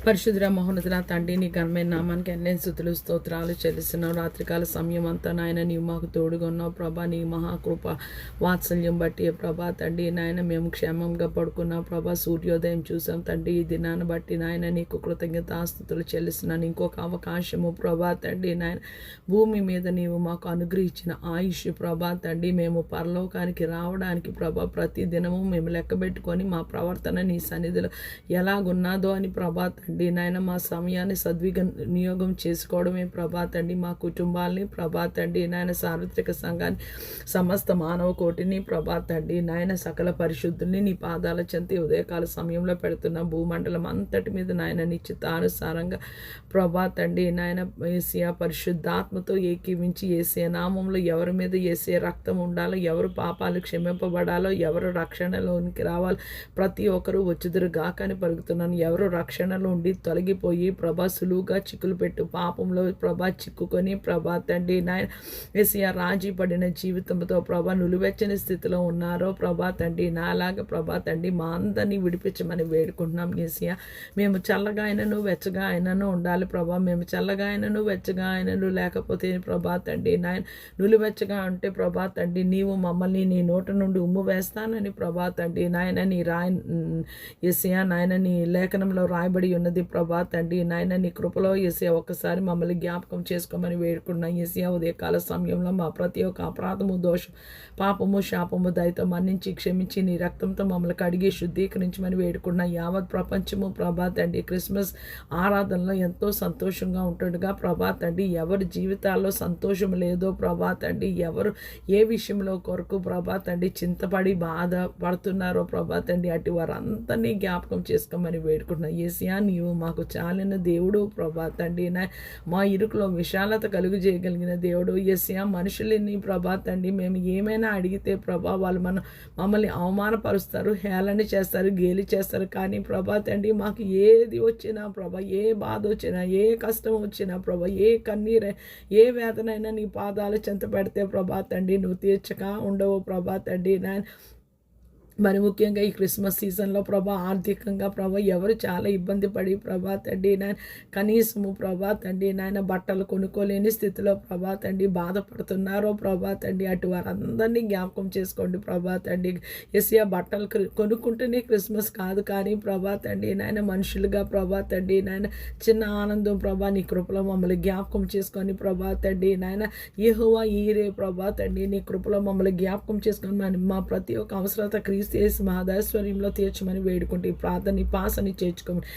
పరిశుద్ధ మహోన్నతుల తండ్రి నీ ఘనమైన నామానికి అన్ని స్తుతులు స్తోత్రాలు చెల్లిస్తున్నావు. రాత్రికాల సమయం అంతా నాయన నీవు మాకు తోడుగా ఉన్నావు ప్రభా. నీ మహాకృప వాత్సల్యం బట్టి ప్రభా తండ్రి నాయన మేము క్షేమంగా పడుకున్నాం ప్రభా. సూర్యోదయం చూసాం తండ్రి. ఈ దినాన్ని బట్టి నాయన నీకు కృతజ్ఞతాస్తుతులు చెల్లిస్తున్నాను. ఇంకొక అవకాశము ప్రభా తండ్రి నాయన భూమి మీద నీవు మాకు అనుగ్రహించిన ఆయుష్ ప్రభా తండ్రి. మేము పరలోకానికి రావడానికి ప్రభా ప్రతి దినము మేము లెక్కబెట్టుకొని మా ప్రవర్తన నీ సన్నిధిలో ఎలాగున్నదో అని ప్రభా తండ్రి నాయన మా సమయాన్ని సద్వినియోగం చేసుకోవడమే ప్రభా తండ్రి. మా కుటుంబాలని ప్రభా తండ్రి నాయన సార్వత్రిక సంఘాన్ని సమస్త మానవ కోటిని ప్రభా తండ్రి నాయన సకల పరిశుద్ధుల్ని నీ పాదాల చెంత ఉదయకాల సమయంలో పెడుతున్న భూమండలం అంతటి మీద నాయన నిశ్చితానుసారంగా ప్రభా తండ్రి నాయన ఏసియా పరిశుద్ధాత్మతో ఏకీవించి ఏసియా నామంలో ఎవరి మీద ఏసియా రక్తం ఉండాలో, ఎవరు పాపాలు క్షమింపబడాలో, ఎవరు రక్షణలోనికి రావాలో ప్రతి ఒక్కరూ వచ్చుదురు గాకని పలుకుతున్నాను. ఎవరు రక్షణలో ఉండి తొలగిపోయి ప్రభా సులువుగా చిక్కులు పెట్టు పాపంలో ప్రభా చిక్కుకొని ప్రభా తండ్రి నాయన ఏసియా రాజీ పడిన జీవితంతో ప్రభా నులివెచ్చని స్థితిలో ఉన్నారో ప్రభా తండ్రి నాలాగా ప్రభా తండ్రి మా అందరినీ విడిపించమని వేడుకుంటున్నాం. ఏసియా మేము చల్లగా అయినను వెచ్చగా అయినను ఉండాలి ప్రభా. మేము చల్లగా అయినను వెచ్చగా అయినను లేకపోతే ప్రభా తండ్రి నాయన నులివెచ్చగా ఉంటే ప్రభా తండ్రి నీవు మమ్మల్ని నీ నోట నుండి ఉమ్ము వేస్తానని ప్రభా తండ్రి నాయన నీ ఏసియా నాయన నీ లేఖనంలో రాయబడి ఉన్నది ప్రభా తండ్రి నాయన. నీ కృపలో ఏసియా ఒక్కసారి మమ్మల్ని జ్ఞాపకం చేసుకోమని వేడుకున్నాం. ఏసియా ఉదయకాల సమయంలో మా ప్రతి ఒక్క అపరాధము దోషం పాపము శాపము దయతో మన్నించి క్షమించి నీ రక్తంతో మమ్మల్ని కడిగి శుద్ధీకరించమని వేడుకున్నాం. యావత్ ప్రపంచము ప్రభా తండ్రి క్రిస్మస్ ఆరాధనలో ఎంతో సంతోషంగా ఉంటుండగా ప్రభా తండ్రి ఎవరి జీవితాల్లో సంతోషం లేదో ప్రభా తండ్రి, ఎవరు ఏ విషయంలో కొరకు ప్రభా తండ్రి చింతపడి బాధ పడుతున్నారో ప్రభా తండ్రి అటు వారందరినీ జ్ఞాపకం చేసుకోమని వేడుకుంటున్నాం. ఏసియా నీవు మాకు చాలిన దేవుడు ప్రభా తండ్రి మా ఇరుకులో విశాలత కలుగు చేయగలిగిన దేవుడు. ఏసియా మనుషులని ప్రభా తండ్రి మేము ఏమైనా అడిగితే ప్రభా వాళ్ళు మమ్మల్ని అవమానపరుస్తారు, హేళన చేస్తారు, గేలి చేస్తారు. కానీ ప్రభా తండ్రి మాకు ఏది వచ్చినా ప్రభా, ఏ బాధ వచ్చినా, ఏ కష్టం వచ్చినా ప్రభా, ఏ కన్నీరు ఏ వేదనైనా నీ పాదాలు చెంత పెడితే ప్రభా తండ్రి నువ్వు తీర్చక ఉండవు ప్రభా తండ్రి నాయన. మరి ముఖ్యంగా ఈ క్రిస్మస్ సీజన్లో ప్రభా ఆర్థికంగా ప్రభా ఎవరు చాలా ఇబ్బంది పడి ప్రభా తండ్రి నాయన కనీసము ప్రభా తండ్రి నాయన బట్టలు కొనుక్కోలేని స్థితిలో ప్రభా తండ్రి బాధపడుతున్నారో ప్రభా తండ్రి అటు వారందరినీ జ్ఞాపకం చేసుకోండి ప్రభా తండ్రి. ఏసియా బట్టలు కొనుక్కుంటేనే క్రిస్మస్ కాదు కానీ ప్రభా తండ్రి నాయన మనుషులుగా ప్రభా తండ్రి నాయన చిన్న ఆనందం ప్రభా నీ కృపలో మమ్మల్ని జ్ఞాపకం చేసుకొని ప్రభా తండ్రి నాయన యెహోవా ఈరే ప్రభా తండ్రి నీ కృపలో మమ్మల్ని జ్ఞాపకం చేసుకొని మా ప్రతి ఒక్క అవసరత క్రీస్తు యేసు మహదైశ్వర్యంలో తీర్చమని వేడుకుంటే ఈ ప్రార్థన పాసని చేర్చుకోమని